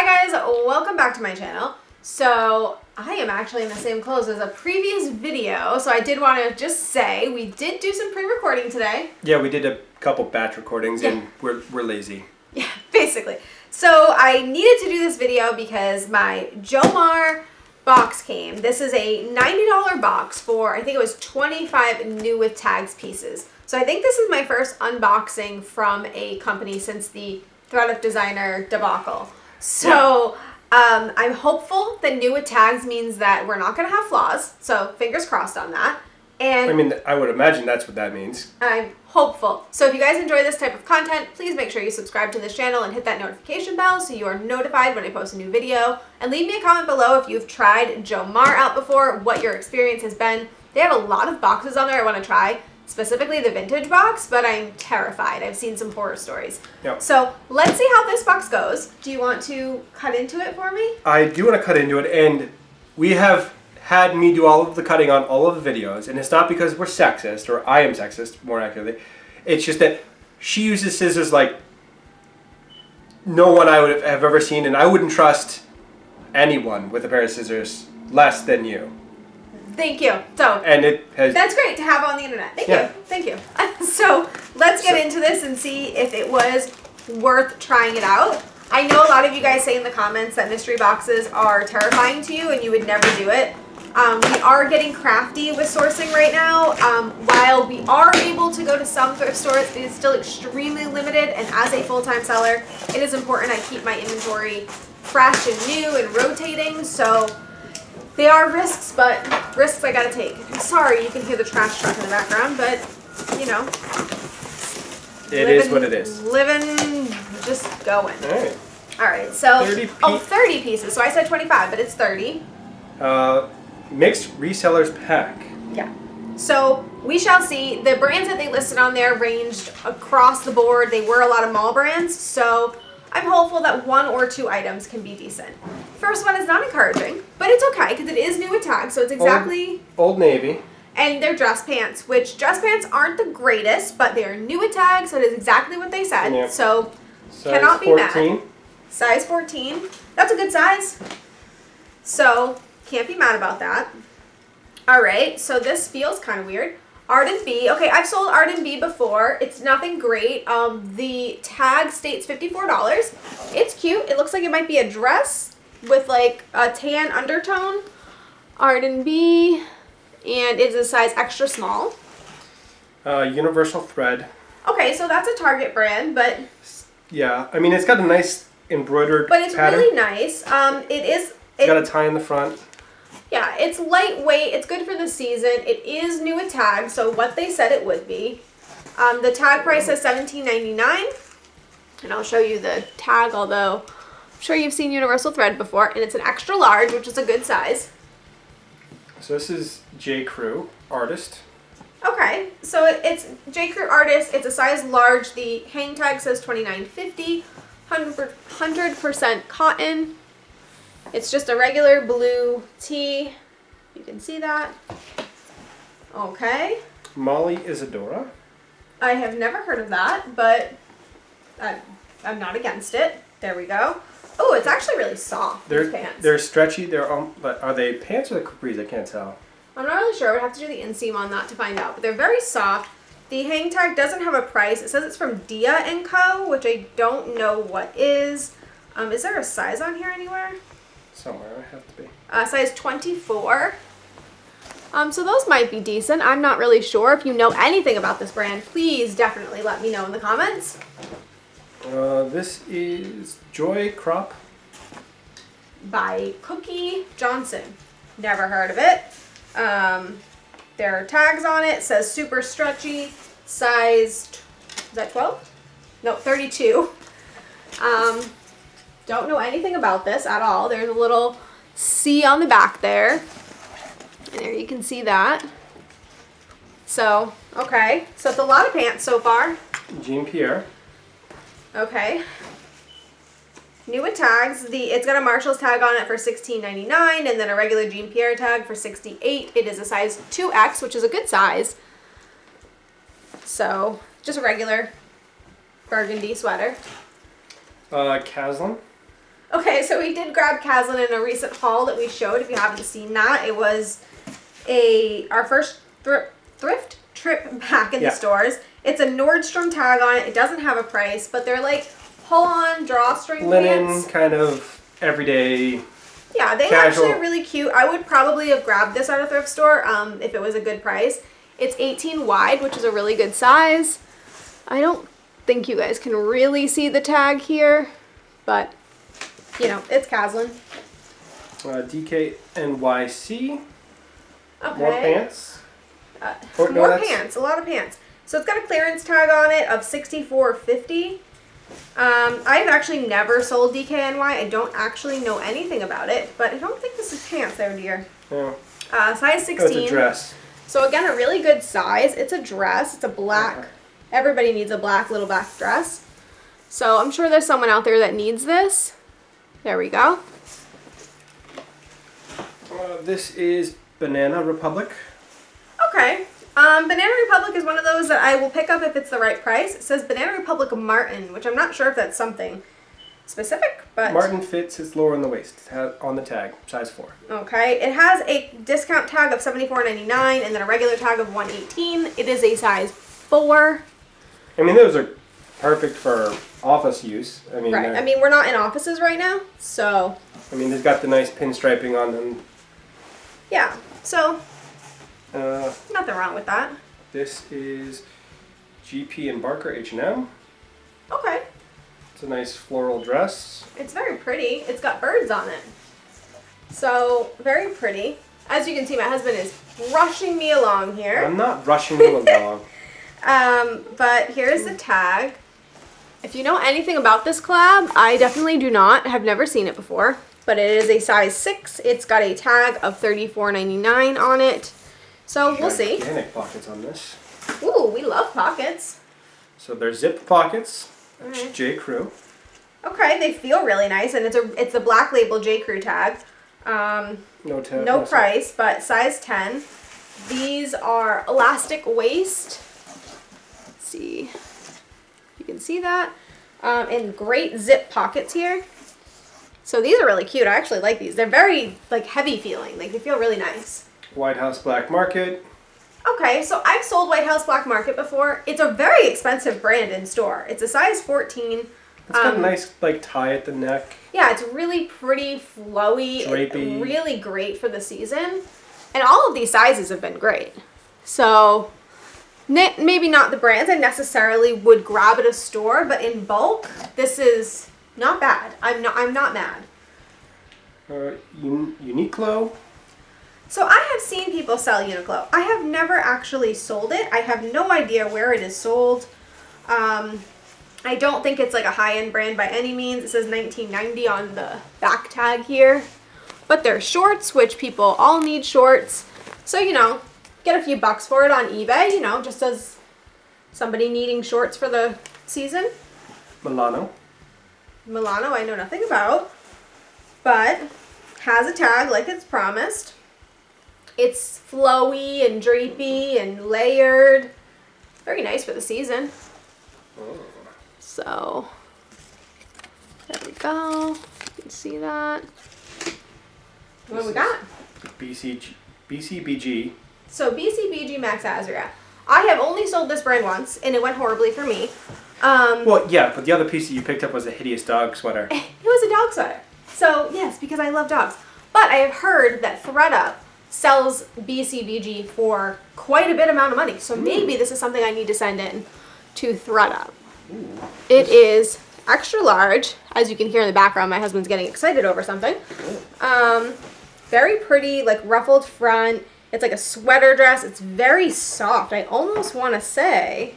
Hi guys, welcome back to my channel. So I am actually in the same clothes as a previous video, so I did want to just say we did do some pre-recording today. Yeah, we did a couple batch recordings and we're lazy. Yeah, basically. So I needed to do this video because my Jomar box came. This is a $90 box for, I think it was 25 new with tags pieces. So I think this is my first unboxing from a company since the Thread of Designer debacle. So I'm hopeful that new with tags means that we're not going to have flaws. So fingers crossed on that. And I mean, I would imagine that's what that means. I'm hopeful. So if you guys enjoy this type of content, please make sure you subscribe to this channel and hit that notification bell so you are notified when I post a new video. And leave me a comment below if you've tried Jomar out before, what your experience has been. They have a lot of boxes on there I want to try, specifically the vintage box, but I'm terrified. I've seen some horror stories. Yep. So let's see how this box goes. Do you want to cut into it for me? I do want to cut into it, and we have had me do all of the cutting on all of the videos, and it's not because we're sexist, or I am sexist, more accurately. It's just that she uses scissors like no one I would have ever seen, and I wouldn't trust anyone with a pair of scissors less than you. Thank you. So, and it has. That's great to have on the internet. Thank you. Thank you. So let's get into this and see if it was worth trying it out. I know a lot of you guys say in the comments that mystery boxes are terrifying to you and you would never do it. We are getting crafty with sourcing right now. While we are able to go to some thrift stores, it is still extremely limited. And as a full-time seller, it is important I keep my inventory fresh and new and rotating. So they are risks, but risks I gotta take. I'm sorry you can hear the trash truck in the background, but you know. It is what it is. Living, just going. Alright. Alright, so 30 pieces. So I said 25, but it's 30. Mixed resellers pack. Yeah. So we shall see. The brands that they listed on there ranged across the board. They were a lot of mall brands, so I'm hopeful that one or two items can be decent. First one is not encouraging, but it's okay because it is new with tags, so it's exactly Old Navy. And they're dress pants, which dress pants aren't the greatest, but they are new with tags, so it is exactly what they said. Yep. So size cannot be 14. mad. Size 14. That's a good size. So can't be mad about that. All right, so this feels kind of weird. Arden B. Okay, I've sold Arden B before. It's nothing great. The tag states $54. It's cute. It looks like it might be a dress with like a tan undertone. Arden B. And it's a size extra small. Universal thread. Okay, so that's a Target brand, but yeah, I mean it's got a nice embroidered but it's pattern. really nice. It's got a tie in the front. Yeah, it's lightweight. It's good for the season. It is new with tags, so what they said it would be. The tag price is $17.99, and I'll show you the tag. Although I'm sure you've seen universal thread before, and it's an extra large, which is a good size. So this is J. Crew Artist. Okay, so it's J. Crew Artist. It's a size large. The hang tag says $29.50, 100% cotton. It's just a regular blue tee. You can see that. Okay. Molly Isadora. I have never heard of that, but I'm not against it. There we go. Oh, it's actually really soft, these pants. They're stretchy. But are they pants or the capris? I can't tell. I'm not really sure. I would have to do the inseam on that to find out. But they're very soft. The hang tag doesn't have a price. It says it's from Dia & Co., which I don't know what is. Is there a size on here anywhere? Somewhere I have to be. Size 24. So those might be decent. I'm not really sure. If you know anything about this brand, please definitely let me know in the comments. This is Joy Crop. By Cookie Johnson. Never heard of it. There are tags on it. It says super stretchy. Size, is that 12? No, 32. Don't know anything about this at all. There's a little C on the back there. And there you can see that. So, okay. So it's a lot of pants so far. Jean Pierre. Okay. New with tags. It's got a Marshall's tag on it for $16.99 and then a regular Jean Pierre tag for $68. It is a size 2X, which is a good size. So, just a regular burgundy sweater. Caslin. Okay, so we did grab Caslin in a recent haul that we showed. If you haven't seen that, it was our first thrift trip back in the stores. It's a Nordstrom tag on it. It doesn't have a price, but they're like pull-on drawstring linen, pants. kind of everyday. Yeah, they casual. actually are really cute. I would probably have grabbed this at a thrift store if it was a good price. It's 18 wide, which is a really good size. I don't think you guys can really see the tag here, but you know, it's Caslin. DKNYC. Okay. More pants. More pants, a lot of pants. So it's got a clearance tag on it of $64.50. I've actually never sold DKNY. I don't actually know anything about it, but I don't think this is pants there, dear. Yeah. Size 16. It's a dress. So again, a really good size. It's a dress. It's a black. Everybody needs a black little black dress. So I'm sure there's someone out there that needs this. There we go. This is Banana Republic. Okay. Banana Republic is one of those that I will pick up if it's the right price. It says Banana Republic Martin, which I'm not sure if that's something specific, but... Martin fits, it's lower in the waist, on the tag, size 4. Okay. It has a discount tag of $74.99 and then a regular tag of $118. It is a size 4. I mean, those are perfect for office use. I mean, right. I mean, we're not in offices right now, so... I mean, they've got the nice pinstriping on them. Yeah, so... nothing wrong with that. This is GP and Barker H&M. Okay. It's a nice floral dress. It's very pretty. It's got birds on it. So, very pretty. As you can see, my husband is rushing me along here. I'm not rushing you along. But here's the tag. If you know anything about this collab, I definitely do not. Have never seen it before. But it is a size 6. It's got a tag of $34.99 on it. So we'll see. Gigantic pockets on this. Ooh, we love pockets. So they're zipped pockets. Alright. J. Crew. Okay, they feel really nice, and it's a black label J. Crew tag. No price, but size 10. These are elastic waist. Let's see. You can see that. And great zip pockets here. So these are really cute. I actually like these. They're very like heavy feeling. Like they feel really nice. White House Black Market. Okay, so I've sold White House Black Market before. It's a very expensive brand in store. It's a size 14. It's got a nice like tie at the neck. Yeah, it's really pretty, flowy, drapey. Really great for the season. And all of these sizes have been great. So maybe not the brands I necessarily would grab at a store, but in bulk, this is not bad. I'm not mad. Uniqlo. So I have seen people sell Uniqlo. I have never actually sold it. I have no idea where it is sold. I don't think it's like a high-end brand by any means. It says $19.90 on the back tag here. But they're shorts, which people all need shorts. So, you know, get a few bucks for it on eBay, you know, just as somebody needing shorts for the season. Milano I know nothing about, but has a tag like it's promised. It's flowy and drapey and layered. Very nice for the season. So, there we go. You can see that. What do we got? BCBG. So, BCBG Max Azria. I have only sold this brand once, and it went horribly for me. Well, yeah, but the other piece that you picked up was a hideous dog sweater. It was a dog sweater. So, yes, because I love dogs. But I have heard that ThredUp sells BCBG for quite a bit amount of money. So maybe this is something I need to send in to ThredUp. It is extra large. As you can hear in the background, my husband's getting excited over something. Very pretty, like ruffled front. It's like a sweater dress. It's very soft. I almost want to say,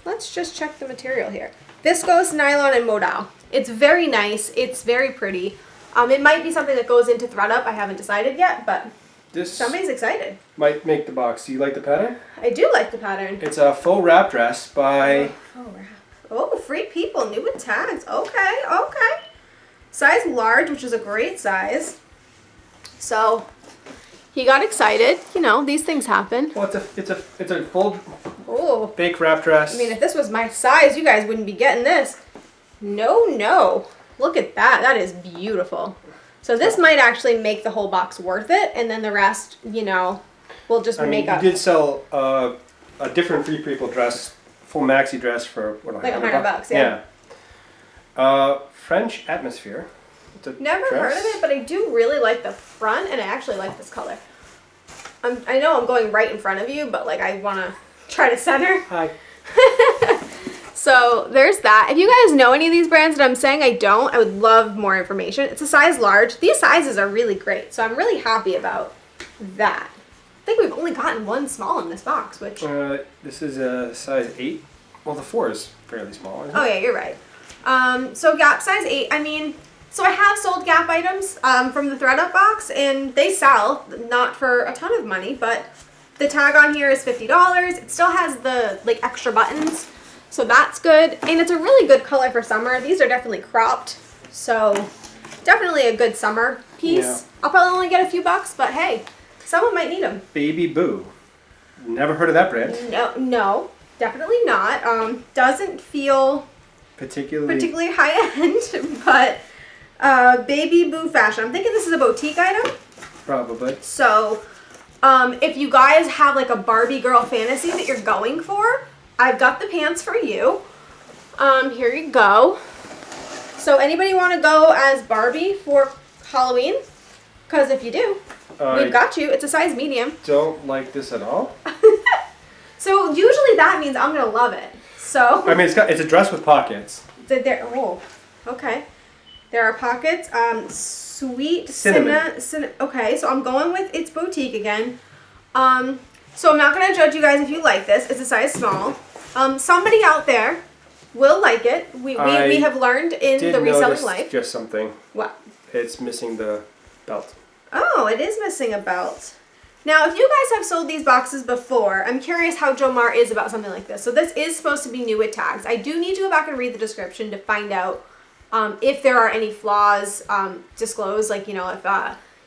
let's just check the material here. Viscose, nylon, and modal. It's very nice. It's very pretty. It might be something that goes into ThredUp. I haven't decided yet, but somebody's excited. Might make the box. Do you like the pattern? I do like the pattern. It's a faux wrap dress by... Oh, Free People, new with tags. Okay. Size large, which is a great size. So, he got excited. You know, these things happen. Well, it's a full fake wrap dress. I mean, if this was my size, you guys wouldn't be getting this. No. look at that. That is beautiful. So this might actually make the whole box worth it, and then the rest, you know, we'll just make up. You did sell a different Free People dress, full maxi dress for what, like $100, yeah. French Atmosphere. Never heard of it, but I do really like the front, and I actually like this color. I know I'm going right in front of you, but like I want to try to center. Hi. So there's that. If you guys know any of these brands that I'm saying I don't, I would love more information. It's a size large. These sizes are really great, so I'm really happy about that. I think we've only gotten one small in this box, which... this is a size 8. Well, the 4 is fairly small, isn't it? Oh, yeah, you're right. So Gap size 8, I mean... So I have sold Gap items from the ThredUp box, and they sell, not for a ton of money, but the tag on here is $50. It still has the like extra buttons, so that's good. And it's a really good color for summer. These are definitely cropped, so definitely a good summer piece. Yeah. I'll probably only get a few bucks, but hey, someone might need them. Baby Boo. Never heard of that brand. No, definitely not. Doesn't feel particularly high end, but... Baby Boo fashion. I'm thinking this is a boutique item. Probably. So, if you guys have like a Barbie girl fantasy that you're going for, I've got the pants for you. Here you go. So anybody want to go as Barbie for Halloween? Because if you do, we've got you. It's a size medium. Don't like this at all. So usually that means I'm going to love it. So. I mean, it's a dress with pockets. Oh, okay. There are pockets. Sweet cinnamon. Okay, so I'm going with it's boutique again. So I'm not going to judge you guys if you like this. It's a size small. Somebody out there will like it. We have learned in the reselling life. Just something. What? It's missing the belt. Oh, it is missing a belt. Now, if you guys have sold these boxes before, I'm curious how Jomar is about something like this. So this is supposed to be new with tags. I do need to go back and read the description to find out if there are any flaws disclosed, like, you know, if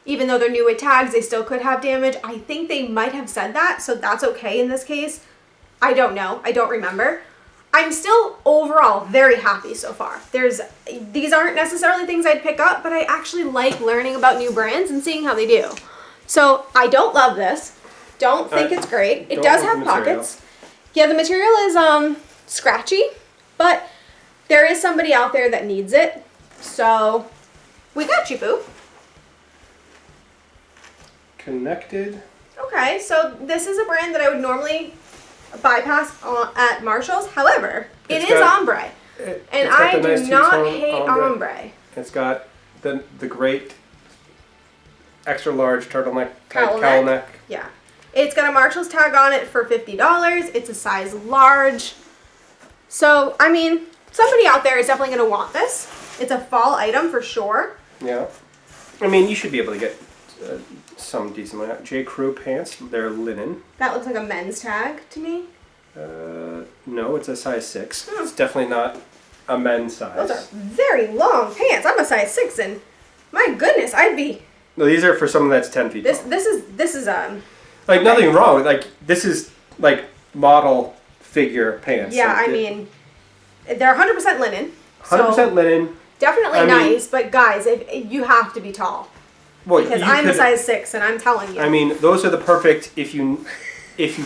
even though they're new with tags, they still could have damage. I think they might have said that, so that's okay in this case. I don't know. I don't remember. I'm still overall very happy so far. These aren't necessarily things I'd pick up, but I actually like learning about new brands and seeing how they do. So I don't love this. Don't think it's great. It does have pockets. Yeah, the material is scratchy, but there is somebody out there that needs it, so we got you, boo. Connected. Okay, so this is a brand that I would normally bypass at Marshall's. However, it is ombre, and I do not hate ombre. It's got the great extra large turtleneck cowl neck. Yeah, it's got a Marshall's tag on it for $50. It's a size large, so I mean. Somebody out there is definitely going to want this. It's a fall item for sure. Yeah. I mean, you should be able to get some decent amount. J. Crew pants, they're linen. That looks like a men's tag to me. No, it's a size 6. It's definitely not a men's size. Those are very long pants. I'm a size 6, and my goodness, I'd be... No, these are for someone that's 10 feet tall. This is like, okay. Nothing wrong. Like, this is, like, model figure pants. Yeah, like, I mean... They're 100% linen. 100% linen. Definitely nice, but guys, if you have to be tall. Well, because I'm a size 6, and I'm telling you. I mean, those are the perfect. If you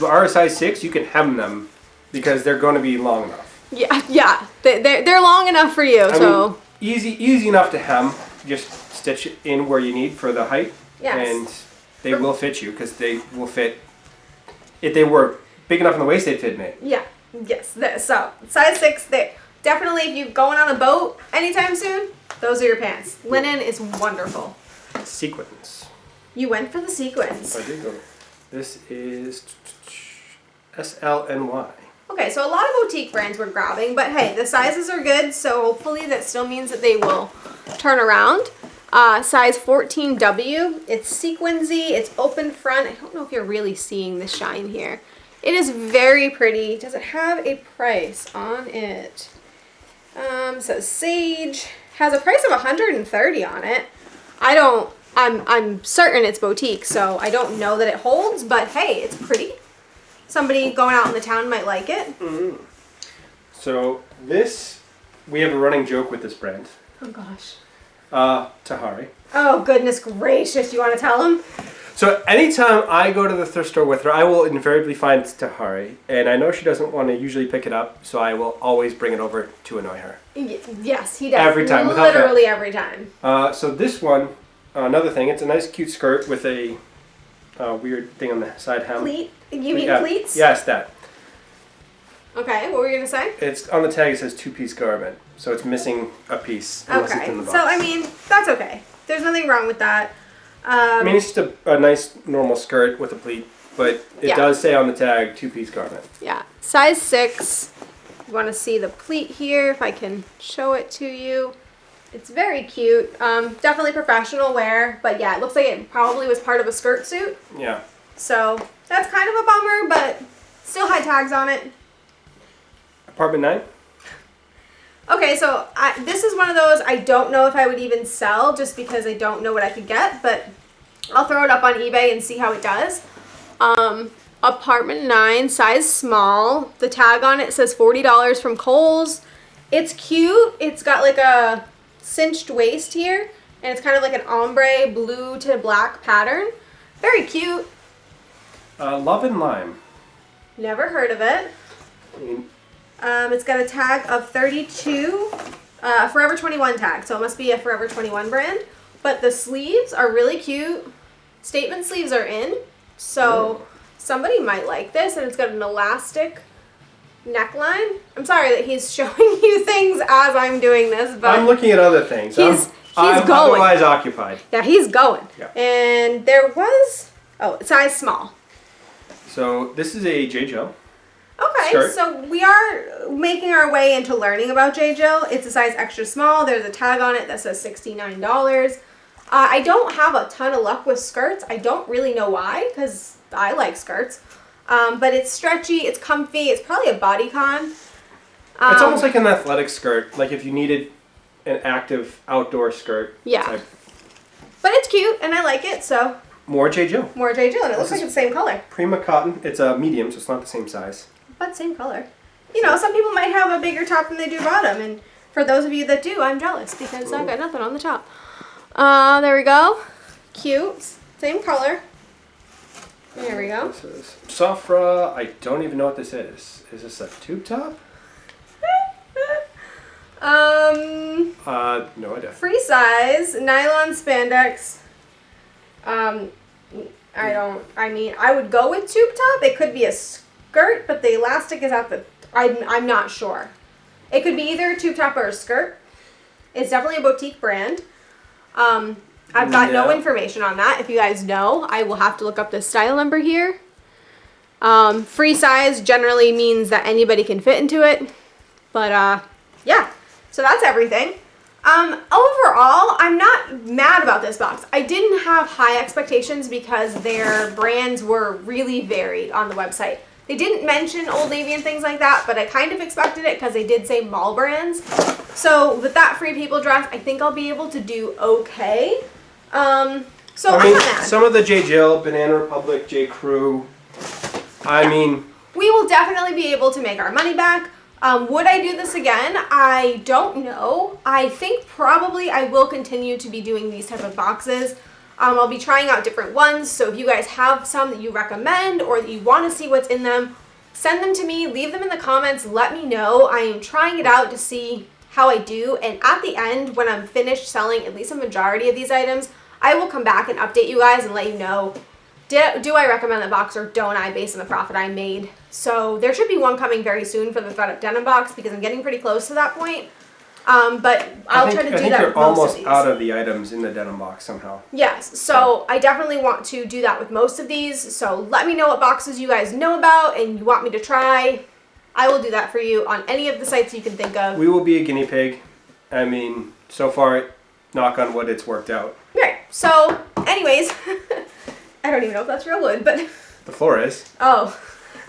are a size 6, you can hem them because they're going to be long enough. Yeah, they're long enough for you. I mean, easy enough to hem. Just stitch it in where you need for the height. Yes. And they will fit you because they will fit. If they were big enough in the waist, they'd fit me. Yeah. Yes, so size 6, definitely if you're going on a boat anytime soon, those are your pants. Linen is wonderful. Sequins. You went for the sequins. I did go. This is SLNY. Okay, so a lot of boutique brands we're grabbing, but hey, the sizes are good, so hopefully that still means that they will turn around. Size 14W, it's sequinsy, it's open front. I don't know if you're really seeing the shine here. It is very pretty. Does it have a price on it? Says Sage. Has a price of $130 on it. I'm certain it's boutique, so I don't know that it holds, but hey, it's pretty. Somebody going out in the town might like it. Mm-hmm. So this, we have a running joke with this brand. Oh gosh. Tahari. Oh goodness gracious! You want to tell him? So anytime I go to the thrift store with her, I will invariably find Tahari, and I know she doesn't want to usually pick it up, so I will always bring it over to annoy her. Yes, he does. Every time, literally every time. So this one, another thing, it's a nice cute skirt with a weird thing on the side hem. Pleat? You mean pleats? Yes, that. Okay, what were you gonna say? It's on the tag. It says 2-piece garment, so it's missing a piece. Unless it's in the box. So I mean that's okay. There's nothing wrong with that. I mean, it's just a nice normal skirt with a pleat, but it does say on the tag 2-piece garment. Yeah, size 6. You want to see the pleat here? If I can show it to you, it's very cute. Definitely professional wear, but yeah, it looks like it probably was part of a skirt suit. Yeah. So that's kind of a bummer, but still high tags on it. Apartment 9. Okay, so this is one of those I don't know if I would even sell just because I don't know what I could get, but I'll throw it up on eBay and see how it does. Apartment 9, size small. The tag on it says $40 from Kohl's. It's cute. It's got like a cinched waist here, and it's kind of like an ombre blue to black pattern. Very cute. Love and Lime. Never heard of it. It's got a tag of 32, Forever 21 tag, so it must be a Forever 21 brand. But the sleeves are really cute. Statement sleeves are in, so somebody might like this, and it's got an elastic neckline. I'm sorry that he's showing you things as I'm doing this, but I'm looking at other things. He's I'm going. otherwise occupied. Yeah, he's going. Yeah. And there was, size small. So this is a J. Jill. Okay, skirt. So we are making our way into learning about J. Jill. It's a size extra small. There's a tag on it that says $69. I don't have a ton of luck with skirts. I don't really know why, because I like skirts. But it's stretchy, it's comfy, it's probably a bodycon. It's almost like an athletic skirt, like if you needed an active outdoor skirt. Yeah. Type. But it's cute, and I like it, so. More J. Jill. More J. Jill, and it looks like it's the same color. Prima cotton. It's a medium, so it's not the same size. But same color. You know, some people might have a bigger top than they do bottom, and for those of you that do, I'm jealous, because I got nothing on the top. There we go. Cute. Same color. There we go. This is Safra. I don't even know what this is. Is this a tube top? No idea. Free size, nylon spandex. I would go with tube top. It could be a skirt, but the elastic is at the, I'm not sure. It could be either a tube top or a skirt. It's definitely a boutique brand. I've got no information on that. If you guys know, I will have to look up the style number here. Free size generally means that anybody can fit into it. But, yeah. So that's everything. Overall, I'm not mad about this box. I didn't have high expectations because their brands were really varied on the website. They didn't mention Old Navy and things like that, but I kind of expected it because they did say mall brands. So with that Free People dress, I think I'll be able to do okay. So I'm not mad. Some of the J. Jill, Banana Republic, J. Crew, we will definitely be able to make our money back. Would I do this again? I don't know. I think probably I will continue to be doing these type of boxes. I'll be trying out different ones, so if you guys have some that you recommend or that you want to see what's in them, send them to me, leave them in the comments, let me know. I am trying it out to see how I do, and at the end, when I'm finished selling at least a majority of these items, I will come back and update you guys and let you know, do I recommend the box or don't I, based on the profit I made. So there should be one coming very soon for the thread up denim box because I'm getting pretty close to that point. But I'll try to do that with most of these. I think you're almost out of the items in the denim box somehow. Yes, so I definitely want to do that with most of these. So let me know what boxes you guys know about and you want me to try. I will do that for you on any of the sites you can think of. We will be a guinea pig. So far, knock on wood, it's worked out. Right, so anyways, I don't even know if that's real wood, but... The floor is. Oh,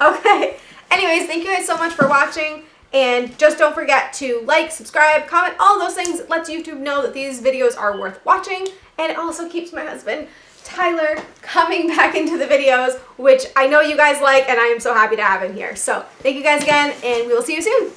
okay. Anyways, thank you guys so much for watching. And just don't forget to like, subscribe, comment, all those things. It lets YouTube know that these videos are worth watching. And it also keeps my husband, Tyler, coming back into the videos, which I know you guys like, and I am so happy to have him here. So thank you guys again, and we will see you soon.